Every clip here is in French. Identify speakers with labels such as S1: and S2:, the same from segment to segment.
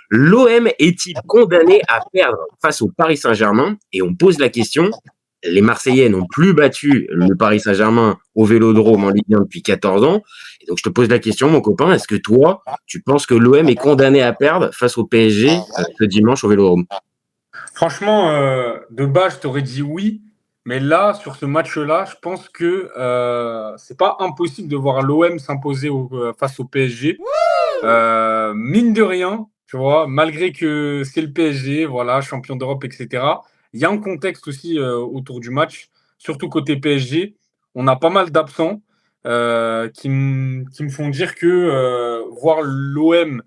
S1: L'OM est-il condamné à perdre face au Paris Saint-Germain? Et on pose la question. Les Marseillais n'ont plus battu le Paris Saint-Germain au Vélodrome en Ligue 1 depuis 14 ans. Et donc, je te pose la question, mon copain, est-ce que toi, tu penses que l'OM est condamné à perdre face au PSG ce dimanche au Vélodrome?
S2: Franchement, de base, je t'aurais dit oui. Mais là, sur ce match-là, je pense que c'est pas impossible de voir l'OM s'imposer face au PSG. Mine de rien, tu vois, malgré que c'est le PSG, voilà, champion d'Europe, etc. Il y a un contexte aussi autour du match, surtout côté PSG. On a pas mal d'absents qui me font dire que voir l'OM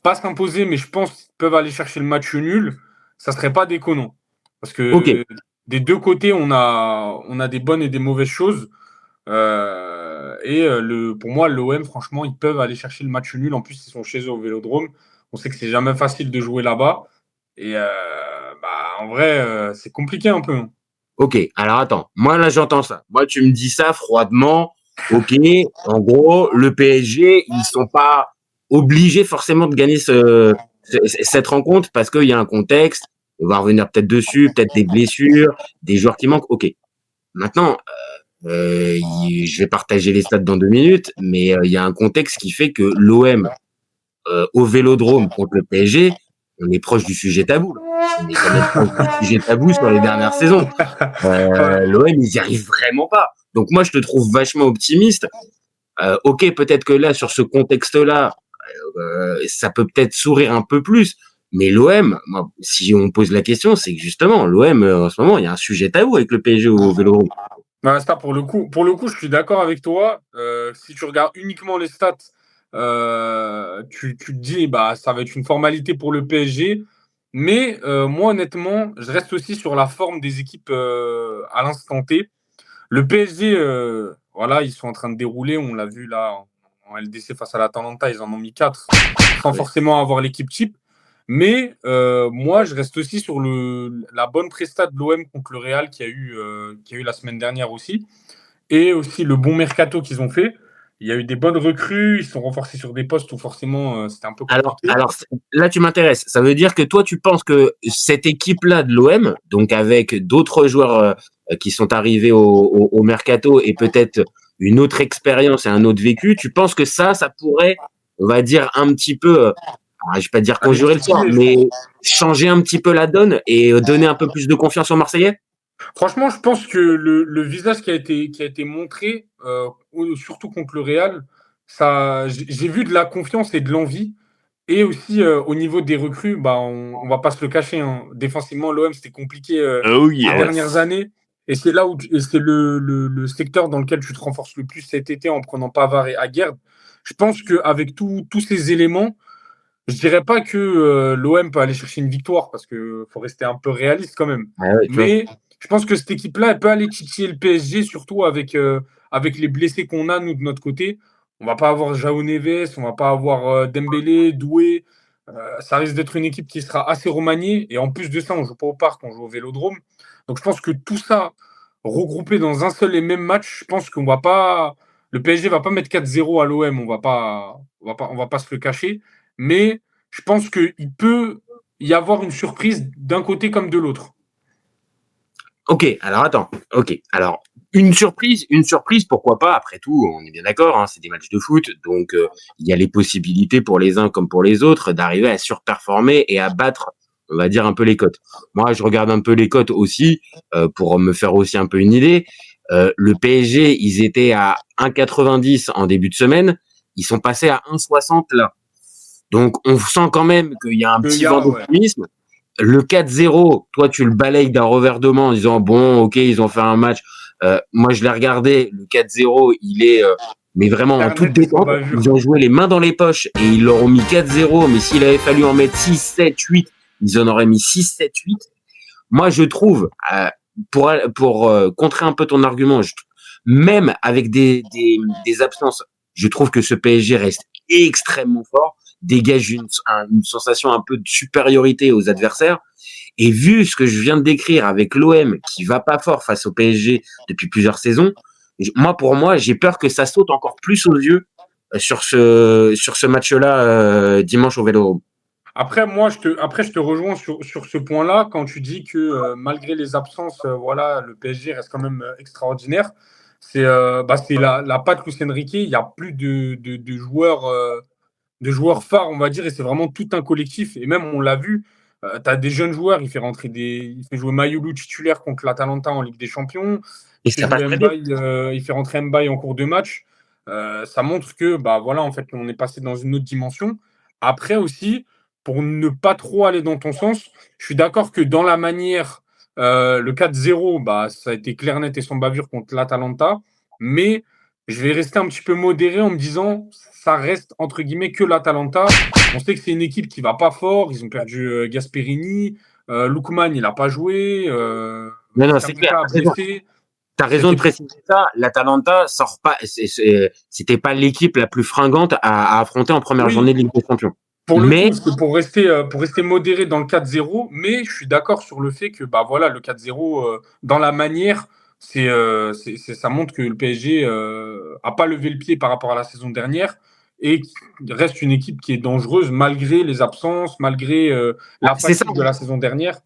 S2: pas s'imposer, mais je pense qu'ils peuvent aller chercher le match nul, ça serait pas déconnant. Parce
S1: Ok,
S2: que des deux côtés, on a des bonnes et des mauvaises choses. Pour moi, l'OM, franchement, ils peuvent aller chercher le match nul. En plus, ils sont chez eux au Vélodrome. On sait que c'est jamais facile de jouer là-bas. Et en vrai, c'est compliqué un peu, hein.
S1: ok. Alors attends, moi là j'entends ça. Moi tu me dis ça froidement. Ok, en gros, le PSG, ils sont pas obligés forcément de gagner cette rencontre parce qu'il y a un contexte. On va revenir peut-être dessus, peut-être des blessures, des joueurs qui manquent. Ok. Maintenant, je vais partager les stats dans 2 minutes, mais il y a un contexte qui fait que l'OM au Vélodrome contre le PSG, on est proche du sujet tabou. Là. On est quand même proche du sujet tabou sur les dernières saisons.
S2: Ouais.
S1: L'OM, ils n'y arrivent vraiment pas. Donc moi, je te trouve vachement optimiste. Ok, peut-être que là, sur ce contexte-là, ça peut peut-être sourire un peu plus. Mais l'OM, moi, si on pose la question, c'est que justement, l'OM, en ce moment, il y a un sujet tabou avec le PSG au Vélodrome.
S2: Ouais, ça, pour le coup, je suis d'accord avec toi. Si tu regardes uniquement les stats, tu te dis, bah, ça va être une formalité pour le PSG. Mais moi, honnêtement, je reste aussi sur la forme des équipes à l'instant T. Le PSG, voilà, ils sont en train de dérouler. On l'a vu là en LDC face à l'Atalanta, ils en ont mis 4 sans
S1: Ouais.
S2: forcément avoir l'équipe type. Mais moi, je reste aussi sur la bonne presta de l'OM contre le Real qui a eu la semaine dernière aussi. Et aussi le bon mercato qu'ils ont fait. Il y a eu des bonnes recrues, ils sont renforcés sur des postes où forcément c'était un peu
S1: Alors,
S2: compliqué.
S1: alors là, tu m'intéresses. Ça veut dire que toi, tu penses que cette équipe-là de l'OM, donc avec d'autres joueurs qui sont arrivés au mercato et peut-être une autre expérience et un autre vécu, tu penses que ça pourrait, on va dire, un petit peu, je vais pas dire
S2: Allez,
S1: conjurer le sort,
S2: titiller, je
S1: mais
S2: pense.
S1: changer un petit peu la donne et donner un peu plus de confiance aux Marseillais?
S2: Franchement, je pense que le visage qui a été montré, surtout contre le Real, j'ai vu de la confiance et de l'envie. Et aussi, au niveau des recrues, bah, on va pas se le cacher, hein. Défensivement, l'OM, c'était compliqué,
S3: Oh
S2: ces
S1: Ah ouais.
S2: dernières
S3: yes.
S2: années. Et c'est là où et c'est le secteur dans lequel tu te renforces le plus cet été en prenant Pavard et Aguerd. Je pense qu'avec tous ces éléments, je dirais pas que l'OM peut aller chercher une victoire parce que faut rester un peu réaliste quand même.
S1: Ah ouais, tu vois.
S2: Mais je pense que cette équipe-là, elle peut aller titiller le PSG, surtout avec les blessés qu'on a, nous, de notre côté. On va pas avoir João Neves, on va pas avoir Dembélé, Doué. Ça risque d'être une équipe qui sera assez remaniée. Et en plus de ça, on joue pas au parc, on joue au Vélodrome. Donc je pense que tout ça regroupé dans un seul et même match, je pense qu'on va pas. Le PSG va pas mettre 4-0 à l'OM, on va pas se le cacher. Mais je pense qu'il peut y avoir une surprise d'un côté comme de l'autre.
S1: Ok, alors attends. Ok, alors une surprise, pourquoi pas? Après tout, on est bien d'accord, hein, c'est des matchs de foot, donc il y a les possibilités pour les uns comme pour les autres d'arriver à surperformer et à battre, on va dire un peu les cotes. Moi, je regarde un peu les cotes aussi pour me faire aussi un peu une idée. Le PSG, ils étaient à 1,90 en début de semaine, ils sont passés à 1,60 là. Donc, on sent quand même qu'il y a un
S2: Il
S1: petit
S2: y
S1: vent
S2: a, ouais.
S1: d'optimisme. Le 4-0, toi, tu le balayes d'un revers de main en disant, bon, ok, ils ont fait un match. Moi, je l'ai regardé, le 4-0, il est, mais vraiment en toute
S2: Internet et
S1: détente. Ils
S2: sauvagure.
S1: ont joué les mains dans les poches et ils leur ont mis 4-0. Mais s'il avait fallu en mettre 6, 7, 8, ils en auraient mis 6, 7, 8. Moi, je trouve, pour contrer un peu ton argument, même avec des absences, je trouve que ce PSG reste extrêmement fort, dégage une sensation un peu de supériorité aux adversaires. Et vu ce que je viens de décrire avec l'OM qui va pas fort face au PSG depuis plusieurs saisons, pour moi, j'ai peur que ça saute encore plus aux yeux sur ce match-là dimanche au Vélodrome.
S2: Après, moi, je te rejoins sur ce point-là quand tu dis que malgré les absences, voilà, le PSG reste quand même extraordinaire. C'est la patte Luis Enrique. Il n'y a plus de joueurs phares, on va dire, et c'est vraiment tout un collectif. Et même, on l'a vu, tu as des jeunes joueurs, il fait jouer Mayoulou titulaire contre l'Atalanta en Ligue des Champions.
S1: Et ça passe très bien.
S2: Il fait rentrer Mbaye en cours de match. Ça montre que, bah voilà, en fait, on est passé dans une autre dimension. Après aussi, pour ne pas trop aller dans ton sens, je suis d'accord que dans la manière, le 4-0, bah, ça a été clair, net et sans bavure contre l'Atalanta. Mais je vais rester un petit peu modéré en me disant, ça reste entre guillemets que l'Atalanta. On sait que c'est une équipe qui va pas fort. Ils ont perdu Gasperini. Lookman, il n'a pas joué.
S1: Non, c'est clair.
S2: Kamaka blessé.
S1: T'as raison de préciser ça. L'Atalanta sort pas. C'était pas l'équipe la plus fringante à affronter en première journée de Ligue des Champions.
S2: Pour le coup, c'est pour rester modéré dans le 4-0, mais je suis d'accord sur le fait que bah voilà, le 4-0 dans la manière, ça montre que le PSG a pas levé le pied par rapport à la saison dernière et reste une équipe qui est dangereuse malgré les absences, malgré la fatigue de la saison dernière.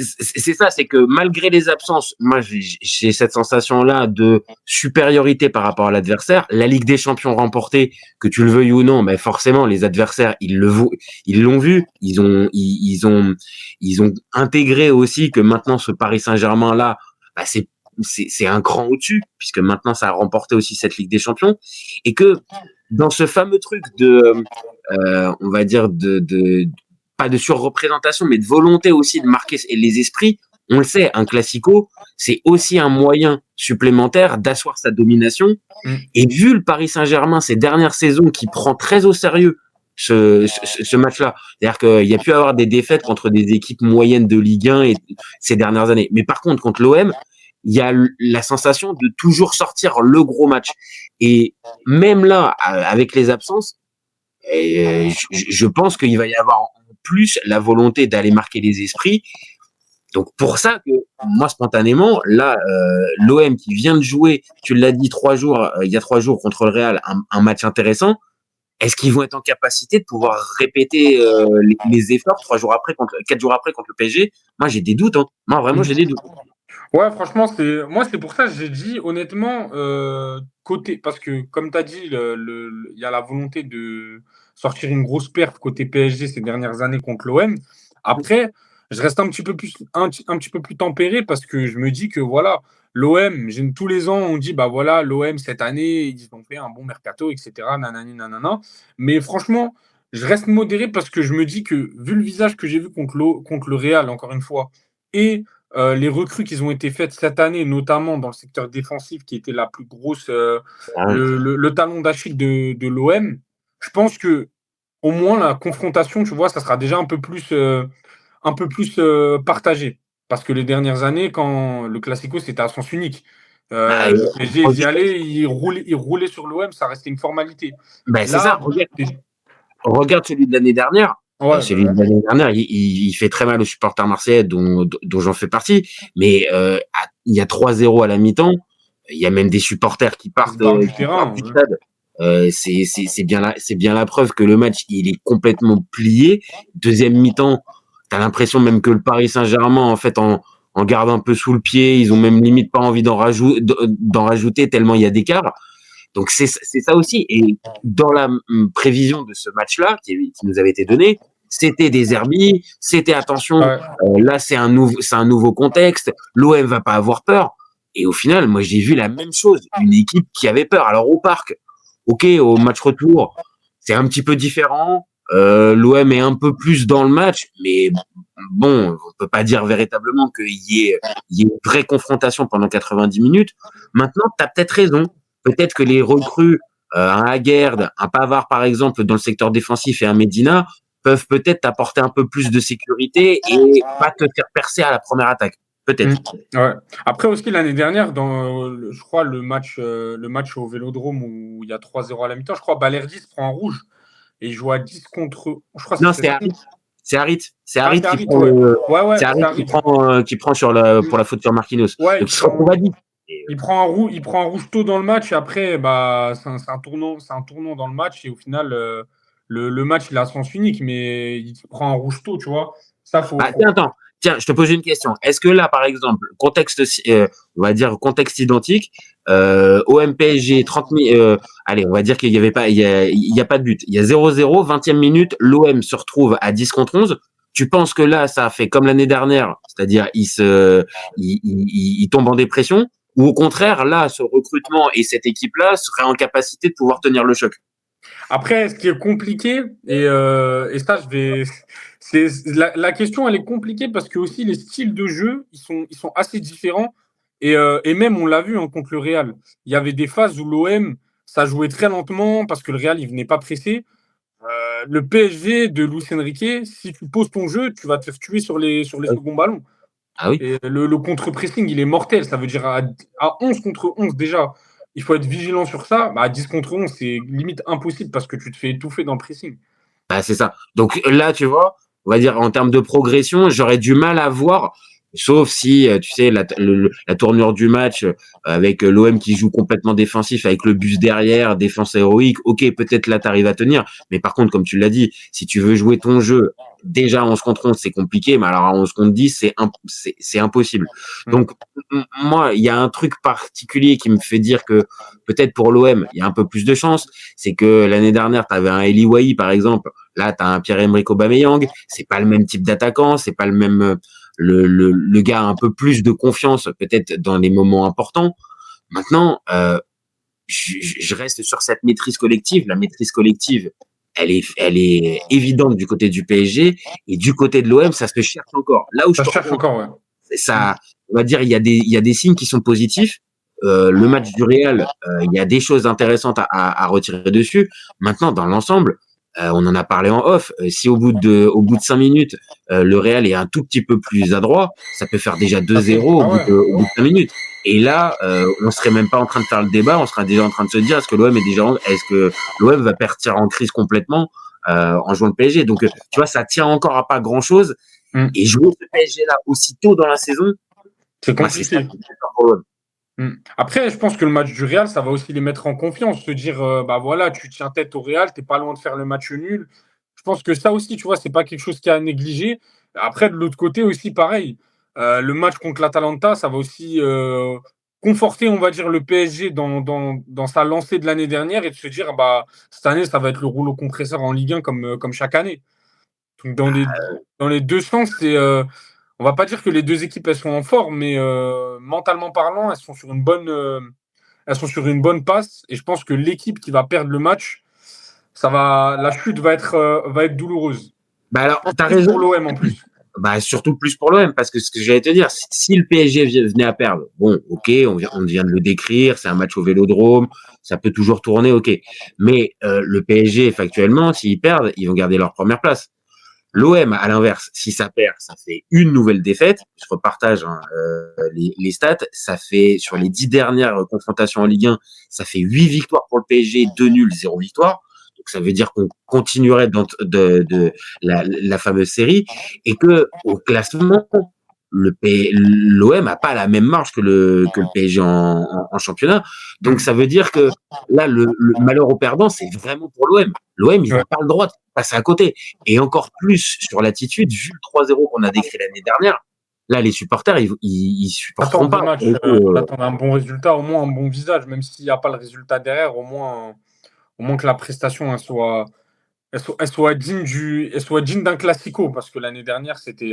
S1: C'est ça, c'est que malgré les absences, moi j'ai cette sensation-là de supériorité par rapport à l'adversaire. La Ligue des Champions remportée, que tu le veuilles ou non, mais forcément les adversaires ils l'ont vu, ils ont intégré aussi que maintenant ce Paris Saint-Germain là, bah c'est un cran au-dessus puisque maintenant ça a remporté aussi cette Ligue des Champions et que dans ce fameux truc de on va dire de pas de surreprésentation, mais de volonté aussi de marquer les esprits. On le sait, un classico, c'est aussi un moyen supplémentaire d'asseoir sa domination. Et vu le Paris Saint-Germain ces dernières saisons qui prend très au sérieux ce match-là, c'est-à-dire qu'il y a pu avoir des défaites contre des équipes moyennes de Ligue 1 et ces dernières années. Mais par contre, contre l'OM, il y a la sensation de toujours sortir le gros match. Et même là, avec les absences, je pense qu'il va y avoir plus la volonté d'aller marquer les esprits. Donc pour ça que moi spontanément, là, l'OM qui vient de jouer, tu l'as dit il y a 3 jours contre le Real, un match intéressant. Est-ce qu'ils vont être en capacité de pouvoir répéter les efforts 4 jours après contre le PSG? Moi j'ai des doutes. Hein. Moi vraiment j'ai des doutes.
S2: Ouais, franchement, c'est pour ça que j'ai dit honnêtement côté parce que comme tu as dit, il y a la volonté de sortir une grosse perf côté PSG ces dernières années contre l'OM. Après, je reste un petit peu plus tempéré parce que je me dis que voilà, l'OM, tous les ans, on dit bah voilà, l'OM cette année, ils ont fait un bon mercato, etc. Nanani, nanana. Mais franchement, je reste modéré parce que je me dis que vu le visage que j'ai vu contre le Real, encore une fois, et les recrues qui ont été faites cette année, notamment dans le secteur défensif, qui était la plus grosse, le talon d'Achille de l'OM, je pense que au moins la confrontation, tu vois, ça sera déjà un peu plus partagé. Parce que les dernières années, quand le Classico, c'était à sens unique. Le PSG, ils y allaient, ils roulaient sur l'OM, ça restait une formalité.
S1: Ben, c'est ça. Regarde celui de l'année dernière.
S2: Ouais,
S1: celui de l'année dernière, il fait très mal aux supporters marseillais, dont j'en fais partie. Mais il y a 3-0 à la mi-temps. Il y a même des supporters qui partent
S2: du terrain.
S1: Du stade. C'est bien la preuve que le match il est complètement plié. Deuxième mi-temps, t'as l'impression même que le Paris Saint-Germain en fait en garde un peu sous le pied. Ils ont même limite pas envie d'en rajouter tellement il y a d'écart. Donc c'est ça aussi. Et dans la prévision de ce match-là qui nous avait été donné, c'était des Herbis, c'était attention. Là c'est un nouveau contexte. L'OM va pas avoir peur. Et au final, moi j'ai vu la même chose, une équipe qui avait peur. Alors au parc, ok, au match retour, c'est un petit peu différent. L'OM est un peu plus dans le match, mais bon, on peut pas dire véritablement qu'il y ait une vraie confrontation pendant 90 minutes. Maintenant, tu as peut-être raison. Peut-être que les recrues, un Aguerd, un Pavard par exemple, dans le secteur défensif et un Medina, peuvent peut-être t'apporter un peu plus de sécurité et pas te faire percer à la première attaque. Peut-être.
S2: Ouais. Après aussi l'année dernière, je crois le match au Vélodrome où il y a 3-0 à la mi-temps, je crois Balerdi se prend un rouge et il joue à 10 contre. Je crois
S1: non, c'est Harit. C'est Harit qui prend pour la faute sur Marquinhos.
S2: Ouais,
S1: donc, on va dire.
S2: Il prend un rouge tôt dans le match et après, bah, c'est un tournant dans le match et au final, le match, il a sens unique, mais il prend un rouge tôt, tu vois. Ça,
S1: Tiens, attends. Tiens, je te pose une question. Est-ce que là, par exemple, on va dire contexte identique, OM PSG 30 000, allez, on va dire qu'il y avait pas, il y a pas de but. Il y a 0-0, 20e minute, l'OM se retrouve à 10 contre 11. Tu penses que là, ça a fait comme l'année dernière, c'est-à-dire il tombe en dépression, ou au contraire, là, ce recrutement et cette équipe-là seraient en capacité de pouvoir tenir le choc?
S2: Après, ce qui est compliqué, et ça, la question, elle est compliquée parce que aussi les styles de jeu, ils sont assez différents. Et même, on l'a vu, hein, contre le Real. Il y avait des phases où l'OM, ça jouait très lentement parce que le Real, il venait pas presser. Le PSG de Luis Enrique, si tu poses ton jeu, tu vas te faire tuer sur les seconds ballons.
S1: Ah oui.
S2: Et le contre-pressing, il est mortel. Ça veut dire à 11 contre 11 déjà, il faut être vigilant sur ça. Bah, à 10 contre 11, c'est limite impossible parce que tu te fais étouffer dans le pressing.
S1: Bah, c'est ça. Donc là, tu vois, on va dire en termes de progression, j'aurais du mal à voir, sauf si, tu sais, la tournure du match avec l'OM qui joue complètement défensif, avec le bus derrière, défense héroïque, ok, peut-être là, tu arrives à tenir. Mais par contre, comme tu l'as dit, si tu veux jouer ton jeu, déjà 11 contre 11, c'est compliqué, mais alors à 11 contre 10, c'est impossible. Donc, moi, il y a un truc particulier qui me fait dire que peut-être pour l'OM, il y a un peu plus de chance, c'est que l'année dernière, tu avais un Eli Wahi, par exemple. Là, tu as un Pierre-Emerick Aubameyang. C'est pas le même type d'attaquant. C'est pas le même. Le gars a un peu plus de confiance, peut-être dans les moments importants. Maintenant, je reste sur cette maîtrise collective. La maîtrise collective, elle est évidente du côté du PSG et du côté de l'OM, ça se cherche encore. Là où je
S2: Ça
S1: te
S2: cherche
S1: rejoins,
S2: encore, ouais.
S1: ça, on va dire, il y a des signes qui sont positifs. Le match du Real, il y a des choses intéressantes à retirer dessus. Maintenant, dans l'ensemble, on en a parlé en off. Si au bout de 5 minutes, le Real est un tout petit peu plus adroit, ça peut faire déjà
S2: Ça fait,
S1: 2-0
S2: ah ouais.
S1: au bout de 5 minutes. Et là, on serait même pas en train de faire le débat, on serait déjà en train de se dire est-ce que l'OM va partir en crise complètement en jouant le PSG. Donc, tu vois, ça tient encore à pas grand chose.
S2: Mm.
S1: Et jouer ce PSG là aussitôt dans la saison,
S2: C'est
S1: moi, c'est ça
S2: compliqué.
S1: qui me fait peur pour l'OM.
S2: Après, je pense que le match du Real, ça va aussi les mettre en confiance. Se dire, bah voilà, tu tiens tête au Real, t'es pas loin de faire le match nul. Je pense que ça aussi, tu vois, c'est pas quelque chose qui a à négliger. Après, de l'autre côté aussi, pareil. Le match contre l'Atalanta, ça va aussi conforter, on va dire, le PSG dans sa lancée de l'année dernière et de se dire, bah, cette année, ça va être le rouleau compresseur en Ligue 1 comme chaque année. Donc, dans les deux sens, on va pas dire que les deux équipes elles sont en forme, mais mentalement parlant, elles sont sur une bonne passe. Et je pense que l'équipe qui va perdre le match, la chute va être douloureuse.
S1: Bah
S2: Je
S1: alors,
S2: pense
S1: t'as
S2: plus pour
S1: raison.
S2: l'OM en plus.
S1: Bah surtout plus pour l'OM, parce que ce que j'allais te dire, si le PSG venait à perdre, bon, ok, on vient de le décrire, c'est un match au Vélodrome, ça peut toujours tourner, ok. Mais le PSG, factuellement, s'ils perdent, ils vont garder leur première place. L'OM, à l'inverse, si ça perd, ça fait une nouvelle défaite. Je repartage hein, les stats. Ça fait, sur les 10 dernières confrontations en Ligue 1, ça fait 8 victoires pour le PSG, 2 nuls, 0 victoire. Donc ça veut dire qu'on continuerait de la fameuse série et que au classement, l'OM n'a pas la même marge que le PSG en championnat. Donc ça veut dire que là, le malheur au perdant, c'est vraiment pour l'OM. L'OM, ils
S2: Ouais.
S1: n'ont pas le droit de passer à côté. Et encore plus sur l'attitude, vu le 3-0 qu'on a décrit l'année dernière, là, les supporters, ils supporteront
S2: Attendre le
S1: pas.
S2: match, t'attends un bon résultat, au moins un bon visage, même s'il n'y a pas le résultat derrière, au moins que la prestation elle soit digne elle soit digne d'un classico, parce que l'année dernière, c'était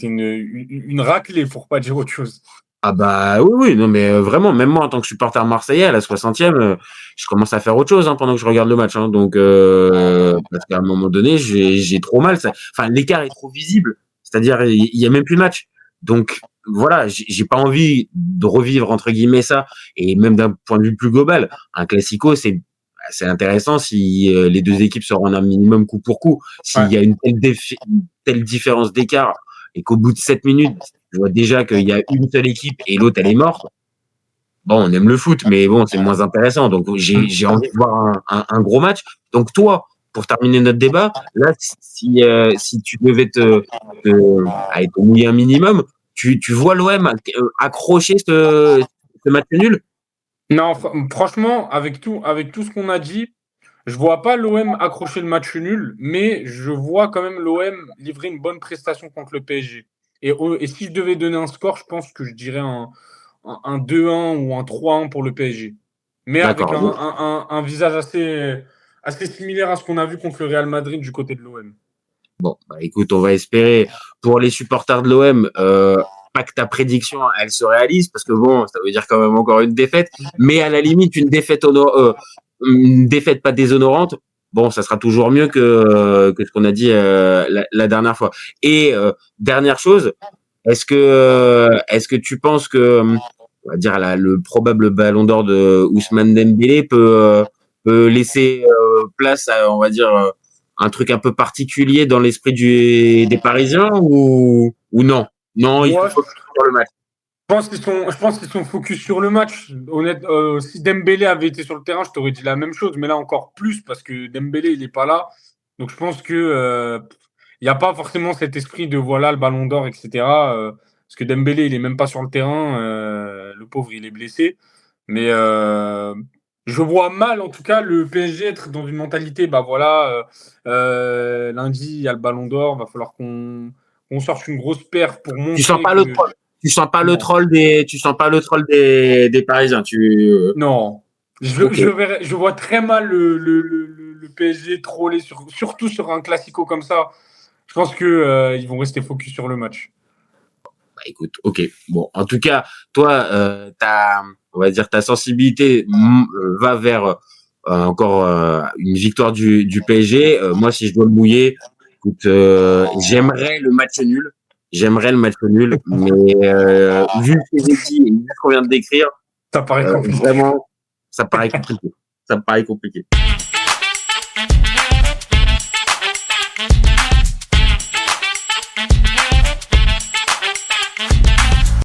S2: une raclée, pour pas dire autre chose.
S1: Ah bah oui, oui, non mais vraiment, même moi en tant que supporter marseillais, à la 60e, je commence à faire autre chose hein, pendant que je regarde le match. Hein. Donc, parce qu'à un moment donné, j'ai trop mal. Enfin, l'écart est trop visible. C'est-à-dire, il y a même plus de match. Donc, voilà, j'ai pas envie de revivre, entre guillemets, ça. Et même d'un point de vue plus global, un classico, c'est intéressant si les deux équipes se rendent un minimum coup pour coup. S'il
S2: Ouais.
S1: y a une telle différence d'écart et qu'au bout de 7 minutes, je vois déjà qu'il y a une seule équipe et l'autre, elle est morte. Bon, on aime le foot, mais bon, c'est moins intéressant. Donc, j'ai envie de voir un gros match. Donc, toi, pour terminer notre débat, là, si tu devais aller te mouiller un minimum, tu vois l'OM accrocher ce match nul?
S2: Non, franchement, avec tout ce qu'on a dit, Je vois pas l'OM accrocher le match nul, mais je vois quand même l'OM livrer une bonne prestation contre le PSG. Et si je devais donner un score, je pense que je dirais un 2-1 ou un 3-1 pour le PSG. Mais avec
S1: D'accord.
S2: un visage assez similaire à ce qu'on a vu contre le Real Madrid du côté de l'OM.
S1: Bon, bah, écoute, on va espérer pour les supporters de l'OM, pas que ta prédiction elle se réalise, parce que bon, ça veut dire quand même encore une défaite, mais à la limite une défaite pas déshonorante. Bon, ça sera toujours mieux que ce qu'on a dit la dernière fois. Et dernière chose, est-ce que tu penses que on va dire le probable Ballon d'Or de Ousmane Dembélé peut laisser place à, on va dire, un truc un peu particulier dans l'esprit des Parisiens ou non? Non, il faut
S2: Moi,
S1: focus sur le match.
S2: je pense qu'ils sont focus sur le match. Si Dembélé avait été sur le terrain, je t'aurais dit la même chose, mais là encore plus parce que Dembélé, il n'est pas là. Donc je pense que il n'y a pas forcément cet esprit de voilà le Ballon d'Or, etc. Parce que Dembélé, il est même pas sur le terrain. Le pauvre, il est blessé. Mais je vois mal, en tout cas, le PSG être dans une mentalité, bah voilà, lundi, il y a le Ballon d'Or, va falloir qu'on sorte une grosse paire pour
S1: Tu sens
S2: montrer
S1: pas
S2: que.
S1: le troll.
S2: Non.
S1: Tu sens pas le troll des Parisiens.
S2: Non.
S1: Ok.
S2: Je vois très mal le PSG troller, surtout sur un classico comme ça. Je pense que ils vont rester focus sur le match.
S1: Bah, écoute, ok. Bon, en tout cas, toi, on va dire, ta sensibilité va vers encore une victoire du PSG. Moi, si je dois me mouiller, écoute, j'aimerais le match nul. J'aimerais le match nul, mais vu ce que j'ai dit et vu ce qu'on vient de décrire,
S2: Ça paraît compliqué.
S1: vraiment, ça paraît compliqué. Ça me paraît compliqué.